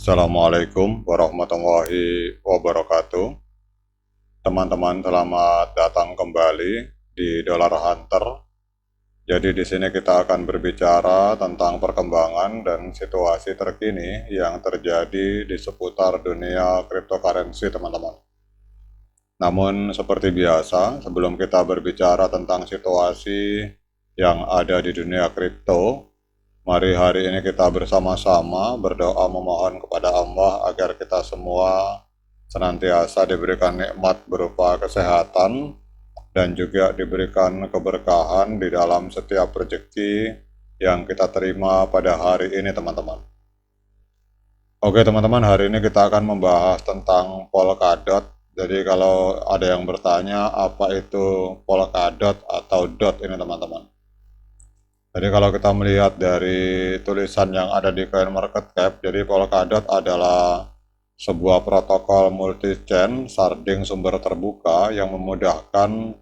Assalamualaikum warahmatullahi wabarakatuh. Teman-teman, selamat datang kembali di Dollar Hunter. Jadi di sini kita akan berbicara tentang perkembangan dan situasi terkini yang terjadi di seputar dunia cryptocurrency, teman-teman. Namun seperti biasa, sebelum kita berbicara tentang situasi yang ada di dunia kripto, mari hari ini kita bersama-sama berdoa memohon kepada Allah agar kita semua senantiasa diberikan nikmat berupa kesehatan dan juga diberikan keberkahan di dalam setiap rezeki yang kita terima pada hari ini, teman-teman. Oke teman-teman, hari ini kita akan membahas tentang Polkadot. Jadi kalau ada yang bertanya apa itu Polkadot atau DOT ini, teman-teman. Jadi kalau kita melihat dari tulisan yang ada di CoinMarketCap, jadi Polkadot adalah sebuah protokol multi-chain sharding sumber terbuka yang memudahkan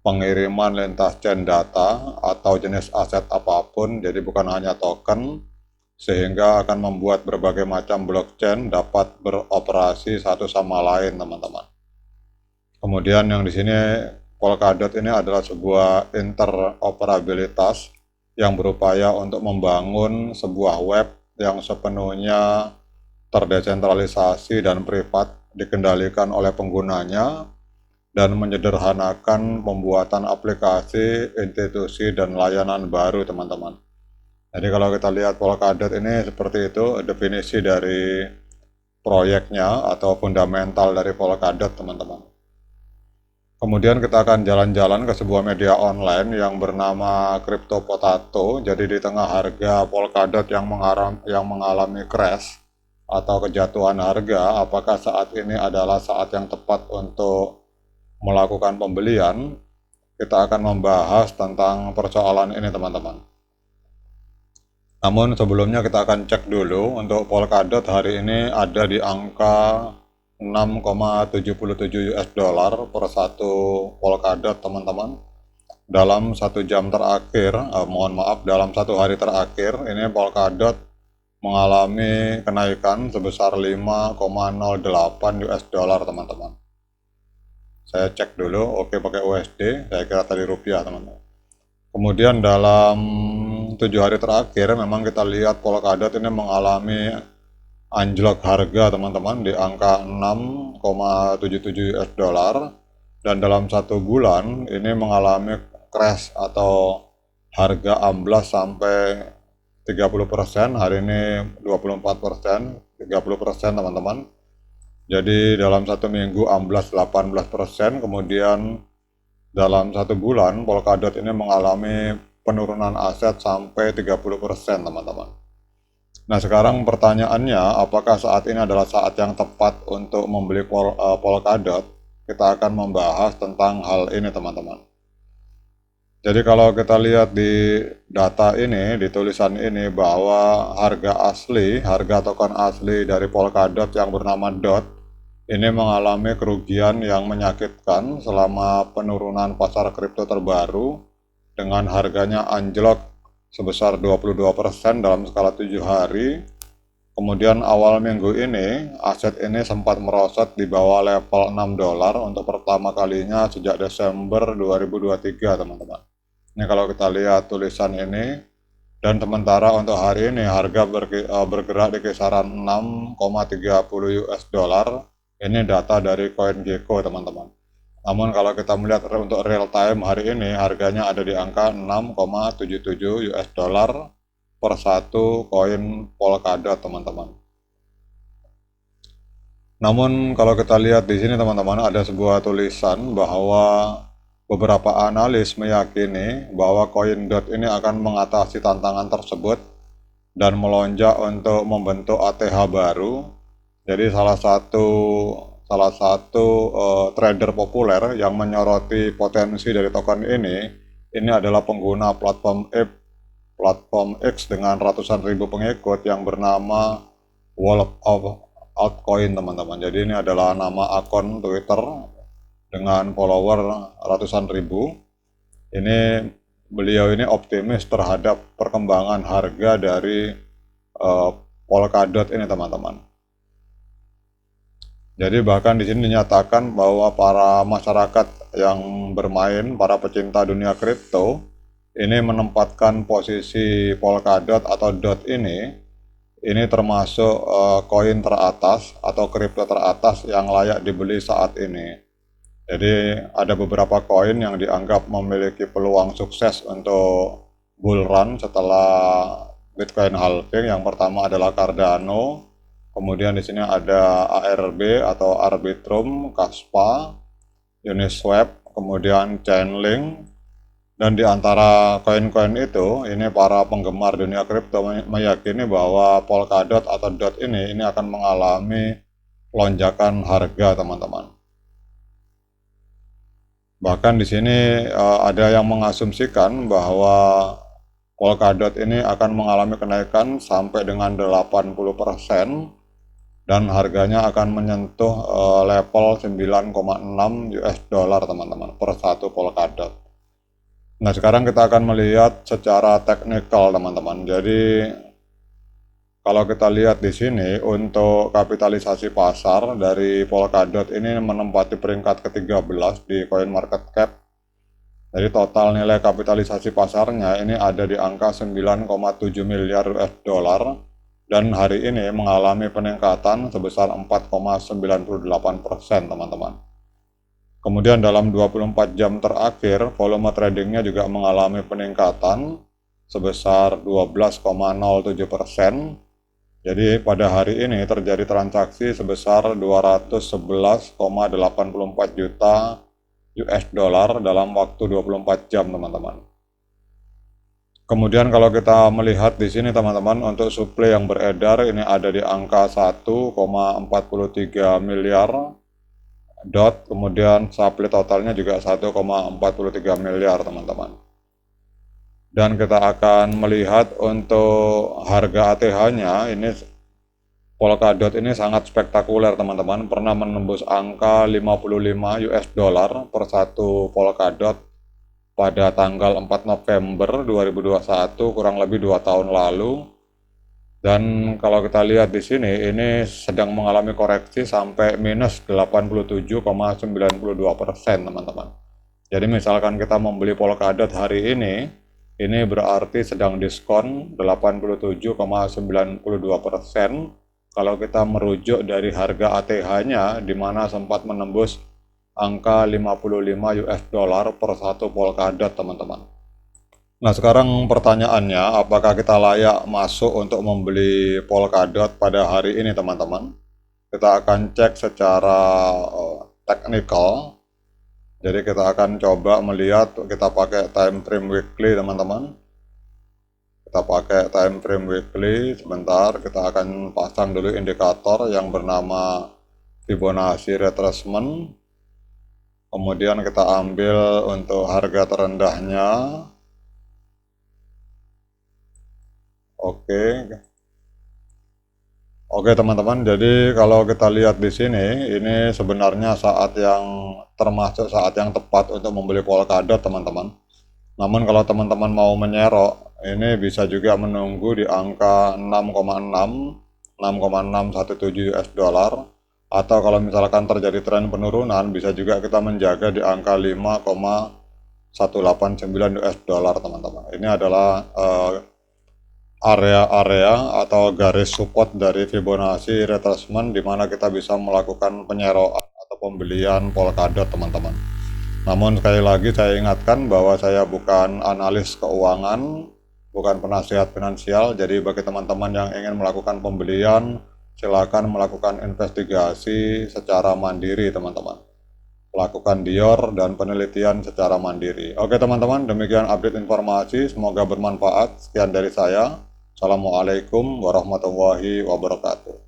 pengiriman lintas chain data atau jenis aset apapun, jadi bukan hanya token, sehingga akan membuat berbagai macam blockchain dapat beroperasi satu sama lain, teman-teman. Kemudian yang di sini Polkadot ini adalah sebuah interoperabilitas yang berupaya untuk membangun sebuah web yang sepenuhnya terdesentralisasi dan privat, dikendalikan oleh penggunanya, dan menyederhanakan pembuatan aplikasi, institusi, dan layanan baru, teman-teman. Jadi kalau kita lihat Polkadot ini seperti itu definisi dari proyeknya atau fundamental dari Polkadot, teman-teman. Kemudian kita akan jalan-jalan ke sebuah media online yang bernama Crypto Potato. Jadi di tengah harga Polkadot yang mengalami crash atau kejatuhan harga, apakah saat ini adalah saat yang tepat untuk melakukan pembelian? Kita akan membahas tentang persoalan ini, teman-teman. Namun sebelumnya kita akan cek dulu untuk Polkadot hari ini ada di angka 6,77 US dollar per satu Polkadot, teman-teman. Dalam 1 jam terakhir, dalam 1 hari terakhir, ini Polkadot mengalami kenaikan sebesar 5,08 US dollar, teman-teman. Saya cek dulu, oke pakai USD, saya kira tadi rupiah, teman-teman. Kemudian dalam 7 hari terakhir, memang kita lihat Polkadot ini mengalami anjlok harga, teman-teman, di angka 6,77 US dollar, dan dalam 1 bulan ini mengalami crash atau harga amblas sampai 30%, hari ini 24%, 30%, teman-teman. Jadi dalam 1 minggu amblas 18%, kemudian dalam 1 bulan Polkadot ini mengalami penurunan aset sampai 30%, teman-teman. Nah sekarang pertanyaannya, apakah saat ini adalah saat yang tepat untuk membeli Polkadot? Kita akan membahas tentang hal ini, teman-teman. Jadi kalau kita lihat di data ini, di tulisan ini, bahwa harga token asli dari Polkadot yang bernama DOT ini mengalami kerugian yang menyakitkan selama penurunan pasar kripto terbaru, dengan harganya anjlok sebesar 22% dalam skala 7 hari. Kemudian awal minggu ini, aset ini sempat merosot di bawah level 6 dolar untuk pertama kalinya sejak Desember 2023, teman-teman. Ini kalau kita lihat tulisan ini, dan sementara untuk hari ini harga bergerak di kisaran 6,30 US dollar. Ini data dari CoinGecko, teman-teman. Namun kalau kita melihat untuk real time hari ini, harganya ada di angka 6,77 US dollar per satu koin Polkadot, teman-teman. Namun kalau kita lihat di sini, teman-teman, ada sebuah tulisan bahwa beberapa analis meyakini bahwa koin DOT ini akan mengatasi tantangan tersebut dan melonjak untuk membentuk ATH baru. Jadi salah satu trader populer yang menyoroti potensi dari token ini adalah pengguna platform X dengan ratusan ribu pengikut yang bernama World of Altcoin, teman-teman. Jadi ini adalah nama akun Twitter dengan follower ratusan ribu. Beliau ini optimis terhadap perkembangan harga dari Polkadot ini, teman-teman. Jadi bahkan di sini dinyatakan bahwa para masyarakat yang bermain, para pecinta dunia kripto, ini menempatkan posisi Polkadot atau DOT ini termasuk koin teratas atau kripto teratas yang layak dibeli saat ini. Jadi ada beberapa koin yang dianggap memiliki peluang sukses untuk bull run setelah Bitcoin halving. Yang pertama adalah Cardano, kemudian di sini ada ARB atau Arbitrum, Kaspa, Uniswap, kemudian Chainlink. Dan di antara koin-koin itu, ini para penggemar dunia kripto meyakini bahwa Polkadot atau DOT ini akan mengalami lonjakan harga, teman-teman. Bahkan di sini ada yang mengasumsikan bahwa Polkadot ini akan mengalami kenaikan sampai dengan 80% dan harganya akan menyentuh level 9,6 US dollar, teman-teman, per satu Polkadot. Nah, sekarang kita akan melihat secara teknikal, teman-teman. Jadi, kalau kita lihat di sini, untuk kapitalisasi pasar dari Polkadot ini menempati peringkat ke-13 di CoinMarketCap. Jadi, total nilai kapitalisasi pasarnya ini ada di angka 9,7 miliar US dollar. Dan hari ini mengalami peningkatan sebesar 4,98%, teman-teman. Kemudian dalam 24 jam terakhir, volume tradingnya juga mengalami peningkatan sebesar 12,07%. Jadi pada hari ini terjadi transaksi sebesar 211,84 juta US dollar dalam waktu 24 jam, teman-teman. Kemudian kalau kita melihat di sini, teman-teman, untuk suplai yang beredar ini ada di angka 1,43 miliar DOT, kemudian supply totalnya juga 1,43 miliar, teman-teman. Dan kita akan melihat untuk harga ATH-nya, ini Polkadot ini sangat spektakuler, teman-teman. Pernah menembus angka 55 US dollar per satu Polkadot pada tanggal 4 November 2021, kurang lebih 2 tahun lalu. Dan kalau kita lihat di sini, ini sedang mengalami koreksi sampai minus 87,92%, teman-teman. Jadi misalkan kita membeli Polkadot hari ini berarti sedang diskon 87,92%. Kalau kita merujuk dari harga ATH-nya, di mana sempat menembus angka 55 US dollar per satu Polkadot, teman-teman. Nah, sekarang pertanyaannya, apakah kita layak masuk untuk membeli Polkadot pada hari ini, teman-teman? Kita akan cek secara teknikal. Jadi kita akan coba melihat, kita pakai time frame weekly, teman-teman. Kita pakai time frame weekly, sebentar, kita akan pasang dulu indikator yang bernama Fibonacci retracement. Kemudian kita ambil untuk harga terendahnya. Oke, teman-teman. Jadi kalau kita lihat di sini, ini sebenarnya saat yang termasuk saat yang tepat untuk membeli Polkadot, teman-teman. Namun kalau teman-teman mau menyerok, ini bisa juga menunggu di angka 6,617 US dollar. Atau kalau misalkan terjadi tren penurunan, bisa juga kita menjaga di angka 5,189 US dollar, teman-teman. Ini adalah area-area atau garis support dari Fibonacci retracement, di mana kita bisa melakukan penyeroan atau pembelian Polkadot, teman-teman. Namun sekali lagi saya ingatkan bahwa saya bukan analis keuangan, bukan penasihat finansial. Jadi bagi teman-teman yang ingin melakukan pembelian, silakan melakukan investigasi secara mandiri, teman-teman. Lakukan dior dan penelitian secara mandiri. Oke, teman-teman, demikian update informasi, semoga bermanfaat. Sekian dari saya. Assalamualaikum warahmatullahi wabarakatuh.